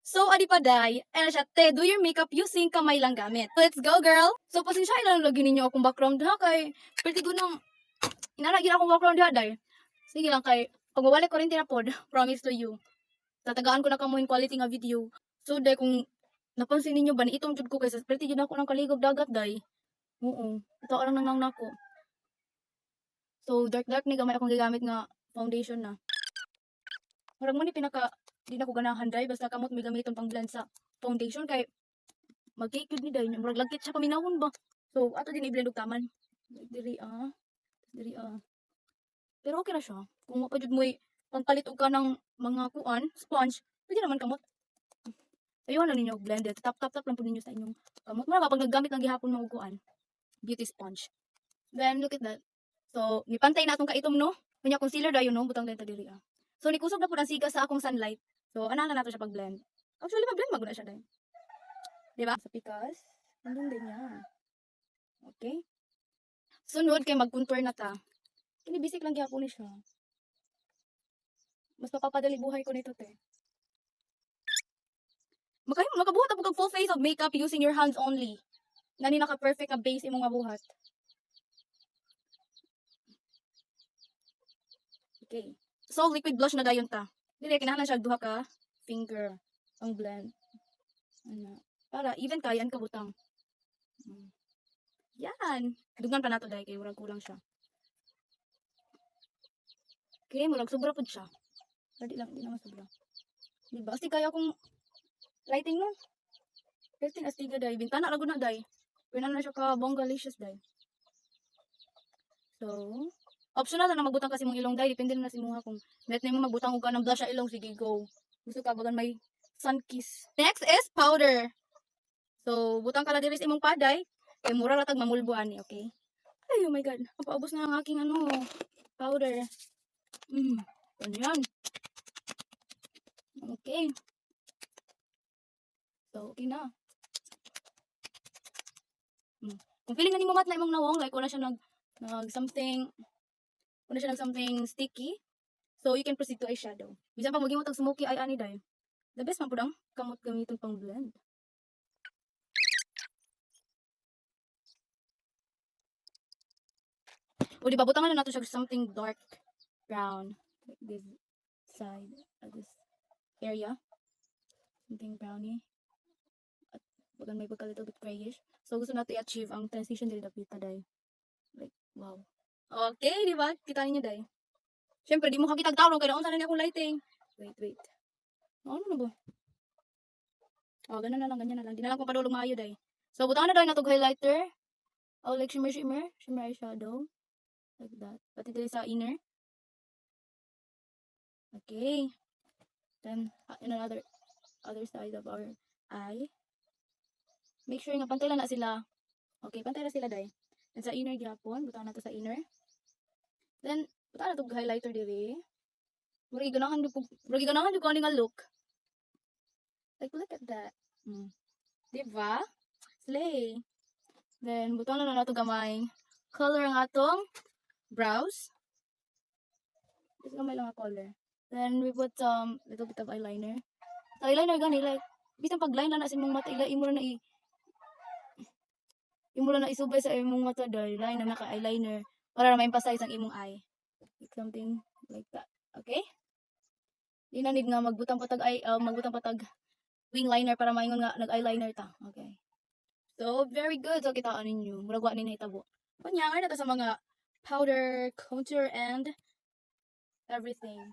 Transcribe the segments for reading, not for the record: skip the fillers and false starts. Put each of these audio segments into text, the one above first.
So, adi pa day, ano siya, te, do your makeup using kamay lang gamit. Let's go, girl! So, pasensya ilang lagi ninyo akong background ha, kay, pretty good nang, inalagin akong background ha, day. Sige lang, kay, pag mawalik ko rin tinapod, promise to you. Tatagaan ko na kamuhin quality nga video. So, day, kung napansin ninyo ba, itong jud ko, kaysa pretty jud ako ng kaligog dagat, day. Oo, ito lang nang nako. So, dark ni gamay akong gigamit nga foundation na. Murag mo ni pinaka, di na ko ganahan day, basta kamot may gamiton pang blend sa foundation, kay mag-cake yun ni day, murag lagkit siya paminahon ba. So, ato din i-blend og taman. Diri Pero okay na siya. Kung mapadyod mo pangpalit og ka ng mga kuan, sponge, pwede naman kamot. Ayun lang ninyo og blended. Tap lang po ninyo sa inyong kamot. Mura pag naggamit ng gihapon mo og kuan, beauty sponge. Then, look at that. So, nipantay na atong kaitom, no? Kanya concealer dayon, no? Butang dito diri ah. So, nikusog na po ang siga sa akong sunlight. So, ana na nato siya pag-blend. Actually, mag-blend maguna siya dahil. Diba? Sa pikas. Andun din yan. Okay? Sunod kay mag-contour na ta. Kini basic lang gyapon ni siya. Mas mapapadali buhay ko nito, te. Makabuhat ako kag full face of makeup using your hands only. Ngani naka-perfect nga base imong mabuhat. Okay. So, liquid blush na dayon ta. Dili, kinahanglan siya duha ka finger ang blend. Ano, para even kayan ka butang. Yan. Dugan pa nato dahil kay murag kulang siya. Okay, murag sobra pud siya. Pwede lang, di naman sobra. Diba? Asti kaya kung lighting mo. 15 astiga dahil. Bintana rago na dahil. Pwede na siya ka bonggalicious dahil. So, optional na magbutang kasi mong ilong dahil. Depende na si muha kung net na mo magbutang ka ng blush sa ilong. Sige, go. Gusto ka bagan may sun kiss. Next is powder. So, butang ka na diri sa imong paday. Kaya mura ratag mamulbuan ni, okay? Ay, oh my god. Napaubos na ang aking powder. Ganyan. Okay. So, okay na. Kung feeling na ni mo mat na imong nawong, like, wala siya something sticky. So, you can proceed to eyeshadow. Bisan pag maging mo smoky eye ani dahil. The best man po dang kamot gamiton pang blend. O, diba, butangan na nato siya something dark brown. Like this side, this area. Something browny. At bagan may pagka little bit grayish. So, gusto natin i-achieve ang transition dili dapita dahil. Like, wow. Okay, di ba? Kita niyo dahil. Siyempre, di mo kakitag tawag kaya unsa na niya akong lighting. Wait. Ano na ba? Oh, ganun na lang, ganyan na lang. Di na lang kung padulong maayo dahil. So, butangan na dahil natog highlighter. Oh, like shimmer eyeshadow. Like that. Pati dito sa inner. Okay. Then, in another other side of our eye. Make sure nga pantay lang na sila. Okay, pantay na sila dahil. Then sa inner gyapon, butang na to sa inner. Then, butang na to highlighter diri. Murag ganahan jud ko nga look. Like, look at that. Diba? Slay. Then, butang na to gamay. Color ang atong brows. This gamay lang ang color. Then, we put some little bit of eyeliner. So, eyeliner gani, like, bisang pag-line lang na sa imong mata, imo na isubay sa imong mata dahil line na naka-eyeliner para na ma-emphasize ang imong eye. Like something like that. Okay? Di na need nga magbutang patag wing liner para maingon nga nag-eyeliner ta. Okay. So, very good. So, kitaan ninyo. Murag wa ni nahitabo. Kanya, na to sa mga powder, contour, and everything.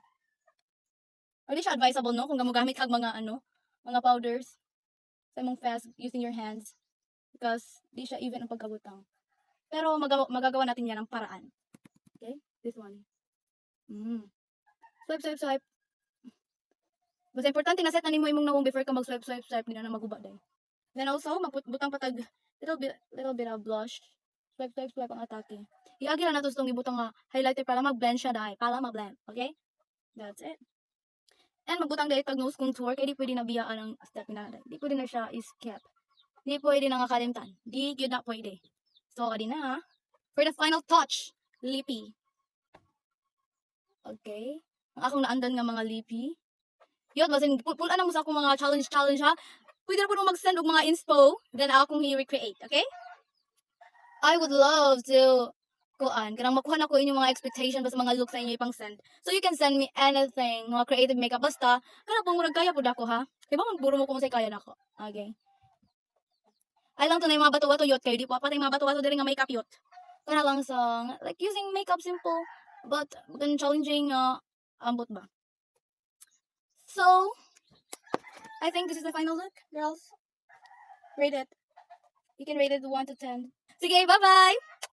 Hindi siya advisable, no? Kung gagamit kag mga powders sa imong face using your hands. Because di siya even ang pagkabutang. Pero magagawa natin yan ng paraan. Okay? This one. Swipe. Basta importante na set na nimo imong nawong before ka mag-swipe. Hindi na maguba dahil. Then also, magbutang patag little bit of blush. Swipe ang atake. Iagi na nato itong ibutang highlighter para mag-blend siya dahil. Para mag-blend. Okay? That's it. And magbutang dahil tag nose contour. Kaya di pwede na biyaan ang step na dahil. Di pwede na siya skip. Di pwede na nga kalimtan. Di yun na pwede. So, adi na. For the final touch, lippy. Okay. Ang akong naandan nga mga lippy Yun, basin, pulaan na mo sa akong mga challenge ha. Pwede na po mo mag-send og mga inspo, then ako akong i-recreate, okay? I would love to kanang makuha na ko inyong mga expectation basta mga looks sa inyo ipang send. So you can send me anything, mga creative makeup basta kana pang murag kaya pud ako ha. Di ba man puro mo kung say kaya nako. Okay. Ay lang to na yung mga bato-bato yot kayo, di pa patay mga bato-bato diri nga makeup yot. Kana lang sa like using makeup simple but then challenging ambot ba. So, I think this is the final look, girls. Rate it. You can rate it 1 to 10. Sige, bye-bye!